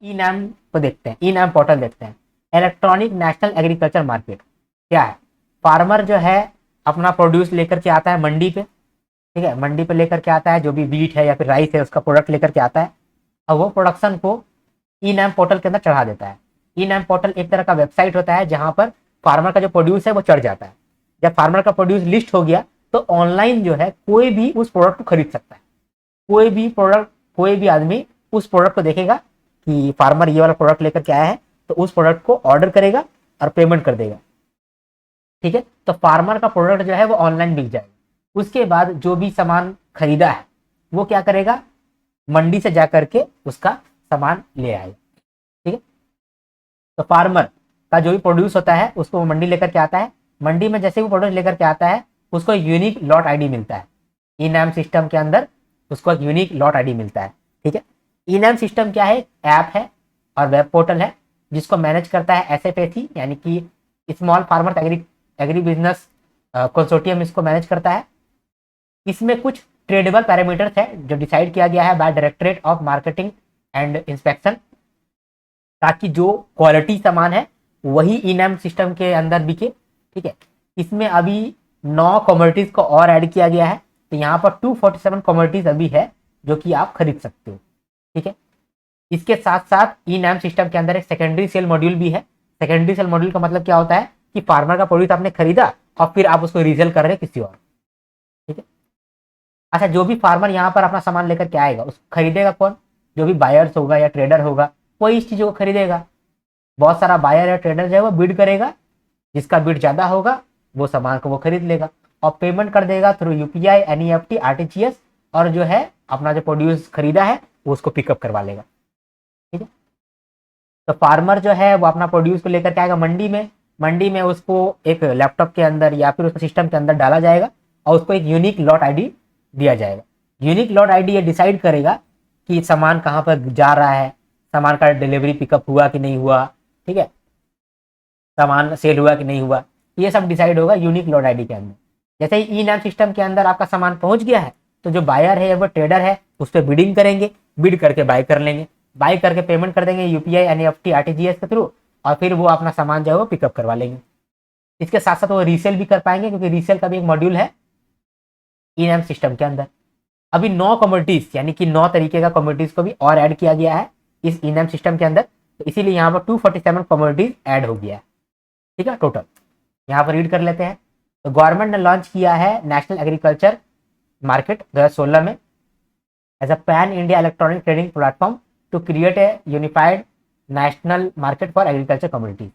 ई नाम को देखते हैं, ई नाम पोर्टल देखते हैं। इलेक्ट्रॉनिक नेशनल एग्रीकल्चर मार्केट क्या है? फार्मर जो है अपना प्रोड्यूस लेकर के आता है मंडी पे, ठीक है, मंडी पे लेकर के आता है, जो भी व्हीट है या फिर राइस है उसका प्रोडक्ट लेकर के आता है, और वो प्रोडक्शन को ई नाम पोर्टल के अंदर चढ़ा देता है। ई नाम पोर्टल एक तरह का वेबसाइट होता है जहां पर फार्मर का जो प्रोड्यूस है वो चढ़ जाता है। जब फार्मर का प्रोड्यूस लिस्ट हो गया तो ऑनलाइन जो है कोई भी उस प्रोडक्ट को खरीद सकता है। कोई भी प्रोडक्ट, कोई भी आदमी उस प्रोडक्ट को देखेगा कि फार्मर ये वाला प्रोडक्ट लेकर के आया है, तो उस प्रोडक्ट को ऑर्डर करेगा और पेमेंट कर देगा, ठीक है। तो फार्मर का प्रोडक्ट जो है वो ऑनलाइन बिक जाएगा। उसके बाद जो भी सामान खरीदा है वो क्या करेगा, मंडी से जा करके उसका सामान ले आएगा, ठीक है। तो फार्मर का जो भी प्रोड्यूस होता है उसको वो मंडी लेकर के आता है। मंडी में जैसे वो प्रोडक्ट लेकर के आता है उसको एक यूनिक लॉट आईडी मिलता है। ई नाम सिस्टम के अंदर उसको एक यूनिक लॉट आईडी मिलता है, ठीक है। ई नाम सिस्टम क्या है? ऐप है और वेब पोर्टल है जिसको मैनेज करता है एसएफएसी, यानी कि small farmer agree business consortium इसको मैनेज करता है। इसमें कुछ ट्रेडेबल पैरामीटर्स है जो डिसाइड किया गया है by directorate of marketing and inspection, ताकि जो क्वालिटी सामान है वही ई नाम सिस्टम के अंदर बिके, ठीक है। इसमें अभी 9 कमोडिटीज को और ऐड किया गया है, तो यहाँ पर 247 कमोडिटीज अभी है जो कि आप खरीद सकते हो, ठीक है। इसके साथ साथ ई नाम सिस्टम के अंदर एक सेकेंडरी सेल मॉड्यूल भी है। सेकेंडरी सेल मॉड्यूल का मतलब क्या होता है कि फार्मर का प्रोड्यूस आपने खरीदा और फिर आप उसको रीसेल कर रहे हैं किसी और, ठीक है। अच्छा, जो भी फार्मर यहाँ पर अपना सामान लेकर के आएगा उसको खरीदेगा कौन? जो भी बायर्स होगा या ट्रेडर होगा वही इस चीजों को खरीदेगा। बहुत सारा बायर या ट्रेडर जो है वो बिड करेगा, जिसका बिड ज्यादा होगा वो सामान को वो खरीद लेगा और पेमेंट कर देगा थ्रू यूपीआई, एनईएफटी, आरटीजीएस, और जो है अपना जो प्रोड्यूस खरीदा है वो उसको पिकअप करवा लेगा, ठीक है। तो फार्मर जो है वो अपना प्रोड्यूस को लेकर के आएगा मंडी में उसको एक लैपटॉप के अंदर या फिर उसके सिस्टम के अंदर डाला जाएगा और उसको एक यूनिक लॉट आईडी दिया जाएगा। यूनिक लॉट आईडी ये डिसाइड करेगा कि सामान कहाँ पर जा रहा है, सामान का डिलीवरी पिकअप हुआ कि नहीं हुआ, ठीक है, सामान सेल हुआ कि नहीं हुआ, ये सब डिसाइड होगा यूनिक लॉट आईडी के अंदर। जैसे ही ई नाम सिस्टम के अंदर आपका सामान पहुंच गया है तो जो बायर है या वो ट्रेडर है उस पर बिडिंग करेंगे, बिड करके बाय कर लेंगे, बाय करके पेमेंट कर देंगे यूपीआई, एनईएफटी, आरटीजीएस के थ्रू, और फिर वो अपना सामान जो है वो पिकअप करवा लेंगे। इसके साथ साथ वो रीसेल भी कर पाएंगे क्योंकि रीसेल का भी एक मॉड्यूल है ई नाम सिस्टम के अंदर। अभी 9 कमोडिटीज यानी कि 9 तरीके का कमोडिटीज को भी और ऐड किया गया है इस ई नाम सिस्टम के अंदर, तो इसीलिए यहाँ पर 247 कमोडिटीज ऐड हो गया है, ठीक है, टोटल। यहाँ पर रीड कर लेते हैं। तो गवर्नमेंट ने लॉन्च किया है नेशनल एग्रीकल्चर मार्केट 2016 में as a pan India electronic trading platform to create a unified national market for agriculture communities,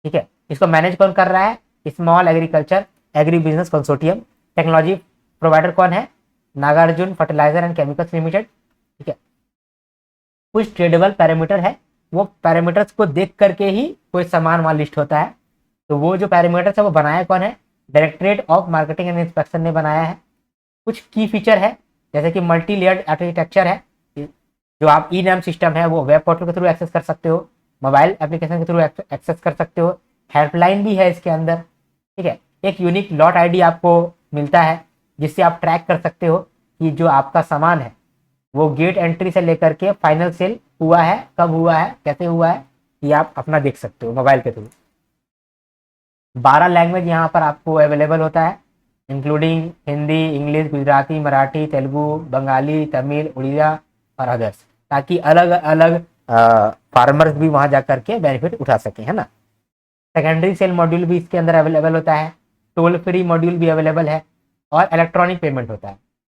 ठीक है। इसको मैनेज कौन कर रहा है? Small agriculture agri business consortium. Technology provider कौन है? Nagarjuna fertiliser and chemicals limited, ठीक है। कुछ ट्रेडेबल पैरामीटर है, वो पैरामीटर्स को देख करके ही कोई सामान वहां लिस्ट होता है। तो वो जो पैरामीटर्स है वो बनाया कौन है? Directorate of marketing and inspection ने बनाया है। कुछ की फीचर है जैसे कि मल्टी लेयर्ड आर्किटेक्चर है, जो आप ई नाम सिस्टम है वो वेब पोर्टल के थ्रू एक्सेस कर सकते हो, मोबाइल एप्लीकेशन के थ्रू एक्सेस कर सकते हो, हेल्पलाइन भी है इसके अंदर, ठीक है। एक यूनिक लॉट आईडी आपको मिलता है जिससे आप ट्रैक कर सकते हो कि जो आपका सामान है वो गेट एंट्री से लेकर के फाइनल सेल हुआ है, कब हुआ है, कैसे हुआ है, ये आप अपना देख सकते हो मोबाइल के थ्रू। 12 लैंग्वेज यहाँ पर आपको अवेलेबल होता है, इंक्लूडिंग हिंदी, इंग्लिश, गुजराती, मराठी, तेलुगु, बंगाली, तमिल, उड़िया और अदर्स, ताकि अलग अलग फार्मर्स भी वहां जाकर के बेनिफिट उठा सकें, है ना। सेकेंडरी सेल मॉड्यूल भी इसके अंदर अवेलेबल होता है, टोल फ्री मॉड्यूल भी अवेलेबल है और इलेक्ट्रॉनिक पेमेंट होता है।